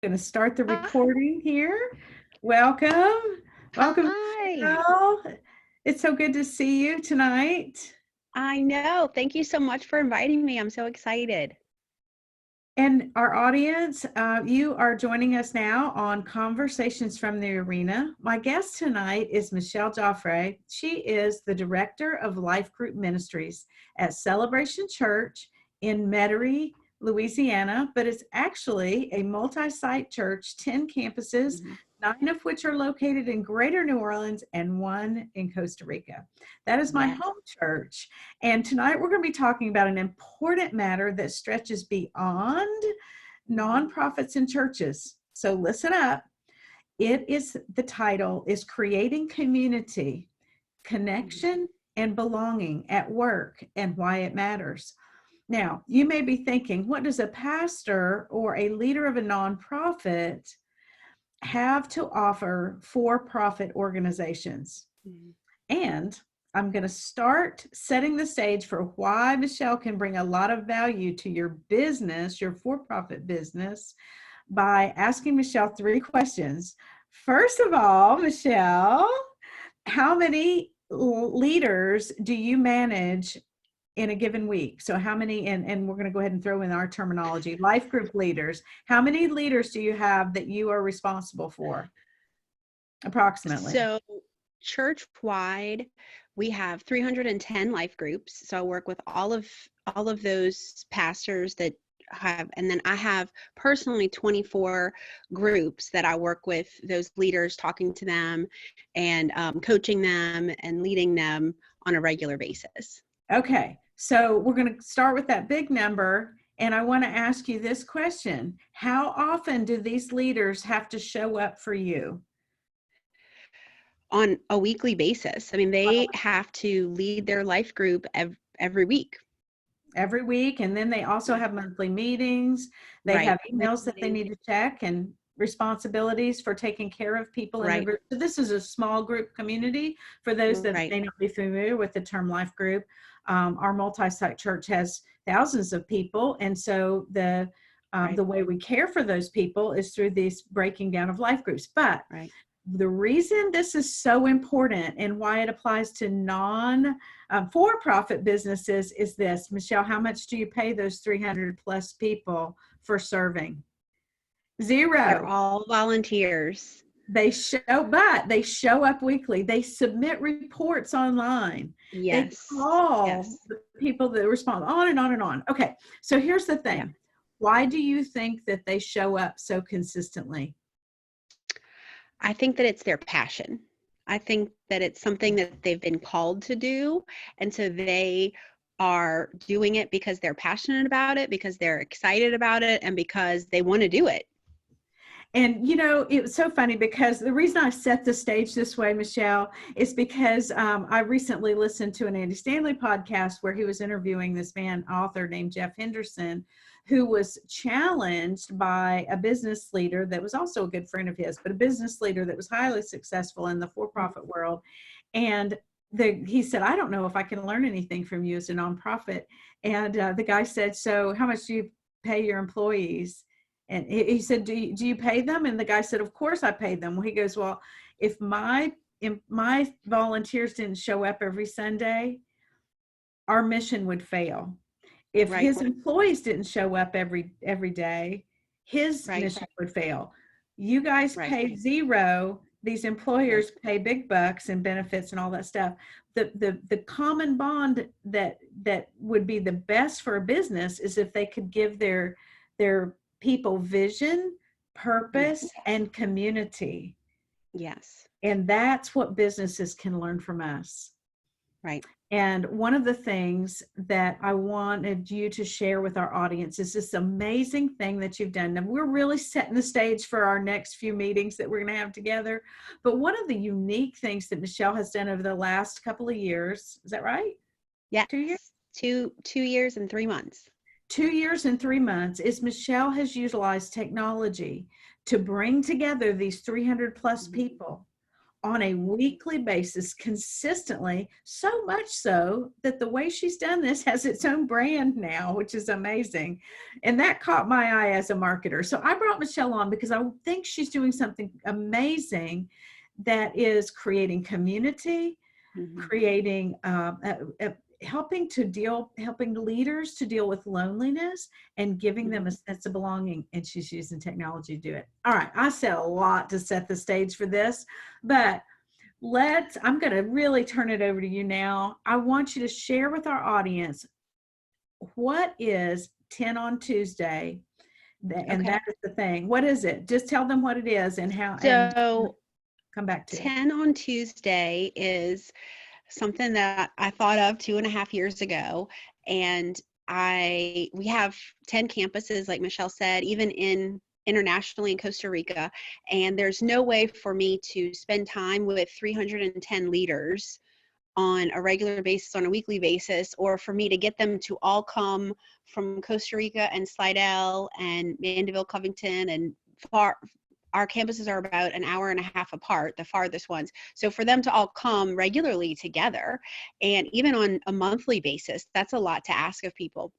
Going to start the Hi. recording here. Welcome. Welcome, Hi. Michelle. It's so good to see you tonight. I know. Thank you so much for inviting me. I'm so excited. And our audience, you are joining us now on Conversations from the Arena. My guest tonight is Michelle Geoffrey. She is the Director of Life Group Ministries at Celebration Church in Metairie, Louisiana, but it's actually a multi-site church, 10 campuses, Mhm. 9 of which are located in Greater New Orleans and 1 in Costa Rica. That is my Yes. home church. And tonight we're going to be talking about an important matter that stretches beyond nonprofits and churches. So listen up. The title is Creating Community, Mhm. Connection, and Belonging at Work and Why It Matters. Now, you may be thinking, what does a pastor or a leader of a nonprofit have to offer for-profit organizations? Mhm. And I'm going to start setting the stage for why Michelle can bring a lot of value to your business, your for-profit business, by asking Michelle 3 questions. First of all, Michelle, how many leaders do you manage in a given week? So how many, and we're going to go ahead and throw in our terminology, life group leaders. How many leaders do you have that you are responsible for, approximately? So, church-wide, we have 310 life groups. So I work with all of those pastors that have, and then I have personally 24 groups that I work with those leaders, talking to them and coaching them and leading them on a regular basis. Okay, so we're going to start with that big number. And I want to ask you this question. How often do these leaders have to show up for you? On a weekly basis. I mean, they have to lead their life group every week. Every week. And then they also Yeah. have monthly meetings. They have Right. emails that they Meeting. need to check and responsibilities for taking care of people in the Right. group. So this is a small group community. For those that Right. may not be familiar with the term life group, our multi-site church has thousands of people. And so Right. the way we care for those people is through these breaking down of life groups. But Right. the reason this is so important and why it applies to for-profit businesses is this. Michelle, how much do you pay those 300 plus people for serving? They're Zero. all volunteers. But they show up weekly. They submit reports online. They Yes. call Yes. the people that respond, on and on and on. Okay, so here's the Yeah. thing. Why do you think that they show up so consistently? I think that it's their passion. I think that it's something that they've been called to do. And so they are doing it because they're passionate about it, because they're excited about it, and because they want to do it. And you know, it was so funny because the reason I set the stage this way, Michelle, is because I recently listened to an Andy Stanley podcast where he was interviewing this author named Jeff Henderson, who was challenged by a business leader that was also a good friend of his, but a business leader that was highly successful in the for-profit world. And he said, I don't know if I can learn anything from you as a nonprofit. And the guy said, so how much do you pay your employees? And he said, do you pay them? And the guy said, of course I pay them. Well, he goes, well, if my volunteers didn't show up every Sunday, our mission would fail. If Right. his employees didn't show up every day, his Right. mission would fail. You guys Right. pay zero. These Right. employers pay big bucks and benefits and all that stuff. The common bond that would be the best for a business is if they could give their people vision, purpose, Yes. and community. Yes. And that's what businesses can learn from us. Right. And one of the things that I wanted you to share with our audience is this amazing thing that you've done. And we're really setting the stage for our next few meetings that we're going to have together. But one of the unique things that Michelle has done over the last couple of years, is that right? Yes. 2 years? 2 years and 3 months. 2 years and 3 months is Michelle has utilized technology to bring together these 300 plus Mhm. people on a weekly basis consistently, so much so that the way she's done this has its own brand now, which is amazing. And that caught my eye as a marketer. So I brought Michelle on because I think she's doing something amazing that is creating community, creating helping leaders to deal with loneliness and giving them a sense of belonging. And she's using technology to do it. All right, I said a lot to set the stage for this, but I'm going to really turn it over to you now. I want you to share with our audience, what is 10 on Tuesday? And that is the thing. What is it? Just tell them what it is and how. So and come back to 10 on Tuesday is something that I thought of 2.5 years ago. And we have 10 campuses, like Michelle said, even internationally in Costa Rica. And there's no way for me to spend time with 310 leaders on a regular basis, on a weekly basis, or for me to get them to all come from Costa Rica and Slidell and Mandeville, Covington, and our campuses are about an hour and a half apart, the farthest ones. So for them to all come regularly together, and even on a monthly basis, that's a lot to ask of people.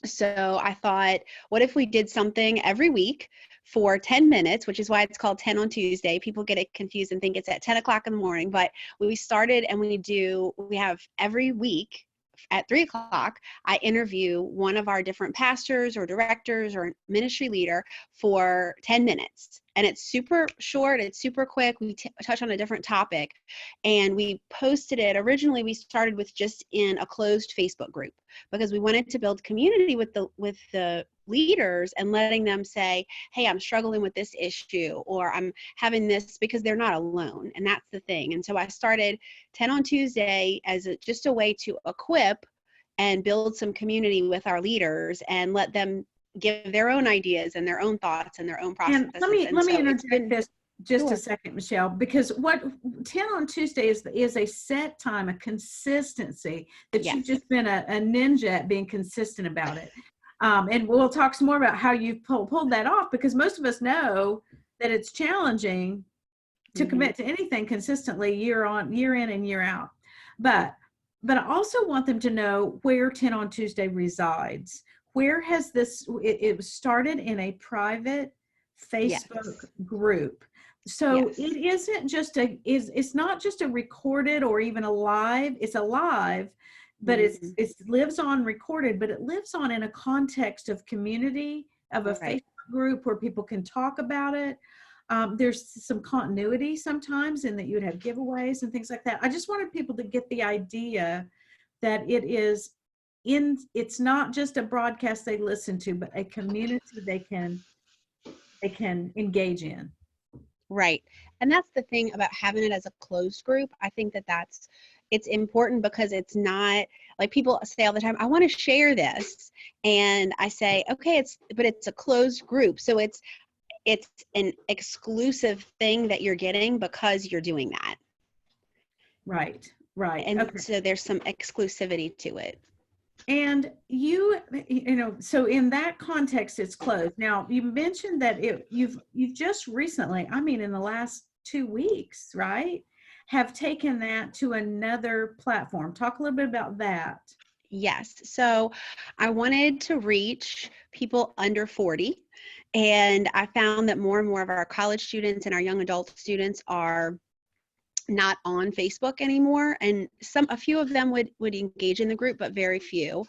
So I thought, what if we did something every week for 10 minutes, which is why it's called 10 on Tuesday. People get it confused and think it's at 10 o'clock in the morning, but we started and we have every week at 3 o'clock, I interview one of our different pastors or directors or ministry leader for 10 minutes. And it's super short, it's super quick. We touch on a different topic, and we posted it. Originally, we started with just in a closed Facebook group because we wanted to build community with the leaders and letting them say, hey, I'm struggling with this issue, or I'm having this, because they're not alone. And that's the thing. And so I started 10 on Tuesday as just a way to equip and build some community with our leaders and let them give their own ideas and their own thoughts and their own processes. And let me interject this just a second, Michelle, because what 10 on Tuesday is a set time, a consistency that you've just been a ninja at being consistent about it. And we'll talk some more about how you've pulled that off, because most of us know that it's challenging to commit to anything consistently year in and year out. But I also want them to know where 10 on Tuesday resides. Where has this, it was started in a private Facebook group. So it isn't just it's not just a recorded or even a live, it's a live, but it lives on recorded, but it lives on in a context of community, of a Facebook group where people can talk about it. There's some continuity sometimes in that you would have giveaways and things like that. I just wanted people to get the idea that it's not just a broadcast they listen to, but a community they can engage in. Right. And that's the thing about having it as a closed group. I think it's important because it's not like people say all the time, I want to share this. And I say, okay, but it's a closed group. So it's an exclusive thing that you're getting because you're doing that. Right. And so there's some exclusivity to it. And you know, so in that context, it's closed. Now, you mentioned that you've just recently, I mean, in the last 2 weeks, right, have taken that to another platform. Talk a little bit about that. Yes. So I wanted to reach people under 40. And I found that more and more of our college students and our young adult students are not on Facebook anymore, and a few of them would engage in the group, but very few.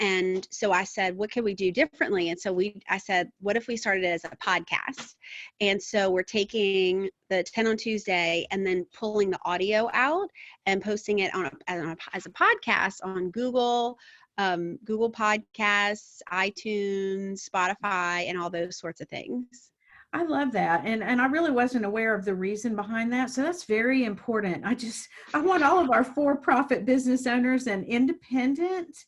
And so I said, what can we do differently? And so I said, what if we started it as a podcast? And so we're taking the 10 on Tuesday and then pulling the audio out and posting it as a podcast on Google Podcasts, iTunes, Spotify, and all those sorts of things. I love that. And I really wasn't aware of the reason behind that. So that's very important. I want all of our for-profit business owners and independent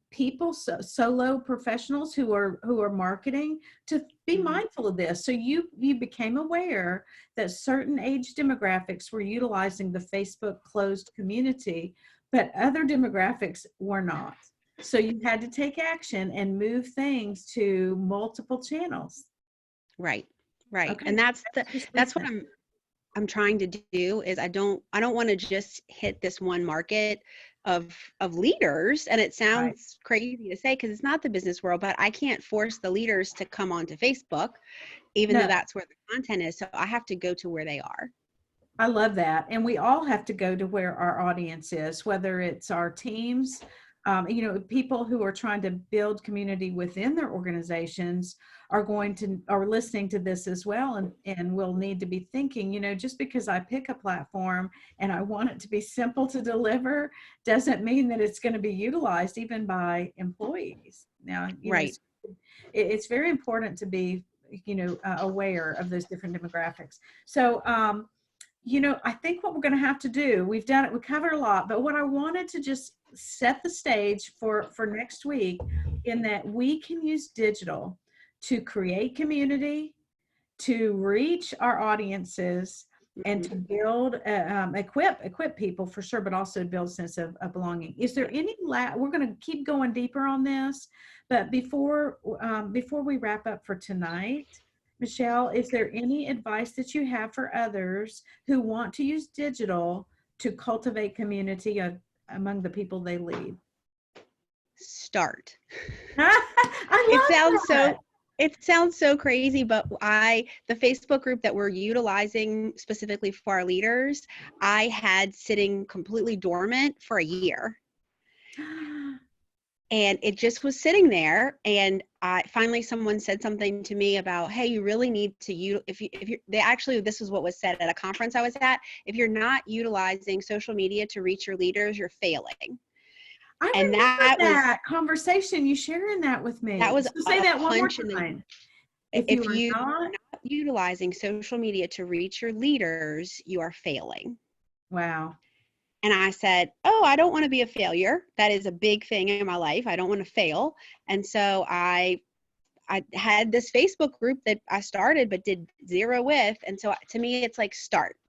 people, solo professionals who are marketing, to be mindful of this. So you became aware that certain age demographics were utilizing the Facebook closed community, but other demographics were not. So you had to take action and move things to multiple channels. Right. Okay. And that's what I'm trying to do is I don't want to just hit this one market of leaders. And it Right. sounds crazy to say because it's not the business world, but I can't force the leaders to come onto Facebook, even though No, that's where the content is. So I have to go to where they are. I love that. And we all have to go to where our audience is, whether it's our teams, people who are trying to build community within their organizations are listening to this as well. And will need to be thinking, just because I pick a platform and I want it to be simple to deliver doesn't mean that it's going to be utilized even by employees. Now, Right. it's very important to be, aware of those different demographics. So, I think what we're going to have to do, we've done it, we covered a lot, but what I wanted to just set the stage for next week in that we can use digital to create community, to reach our audiences, and to build, equip people for sure, but also build a sense of belonging. Is there any, we're going to keep going deeper on this, but before we wrap up for tonight, Michelle, is there any advice that you have for others who want to use digital to cultivate community among the people they lead? Start. I It love sounds that. it sounds so crazy, but the Facebook group that we're utilizing specifically for our leaders, I had sitting completely dormant for a year. And it just was sitting there, and finally someone said something to me about, hey, you really need to this was what was said at a conference I was at. If you're not utilizing social media to reach your leaders, you're failing. I And remember that conversation, you sharing that with me. that was So say a that one more punch in the time. If you if are you not, are not utilizing social media to reach your leaders, you are failing. wow. And I said, oh, I don't want to be a failure. That is a big thing in my life. I don't want to fail. And so I had this Facebook group that I started but did zero with. And so to me, it's like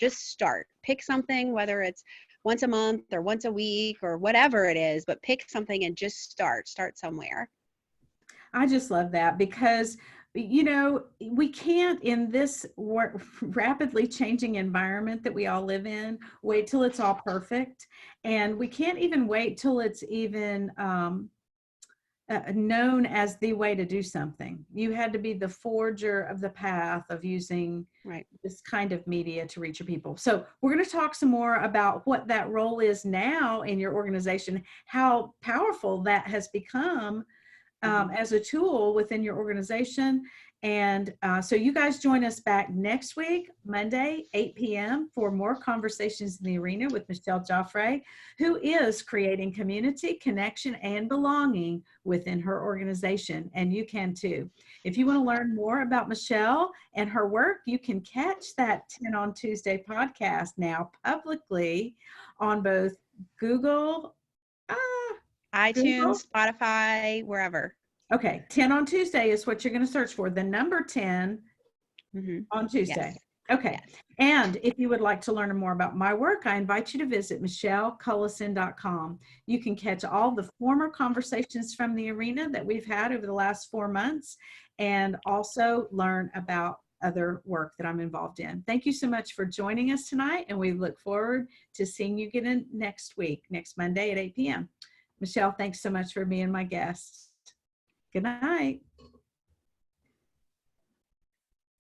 just start. Pick something, whether it's once a month or once a week or whatever it is, but pick something and just start somewhere. I just love that because, we can't, in this rapidly changing environment that we all live in, wait till it's all perfect. And we can't even wait till it's even known as the way to do something. You had to be the forger of the path of using Right. this kind of media to reach your people. So we're going to talk some more about what that role is now in your organization, how powerful that has become as a tool within your organization. And so you guys join us back next week, Monday, 8 p.m. for more Conversations in the Arena with Michelle Geoffrey, who is creating community, connection, and belonging within her organization. And you can too. If you want to learn more about Michelle and her work, you can catch that 10 on Tuesday podcast now publicly on both Google, iTunes, Spotify, wherever. Okay, 10 on Tuesday is what you're going to search for. The number 10 on Tuesday. Yes. Okay. Yes. And if you would like to learn more about my work, I invite you to visit michellecullison.com. You can catch all the former conversations from the arena that we've had over the last 4 months and also learn about other work that I'm involved in. Thank you so much for joining us tonight, and we look forward to seeing you again next week, next Monday at 8 p.m. Michelle, thanks so much for being my guest. Good night.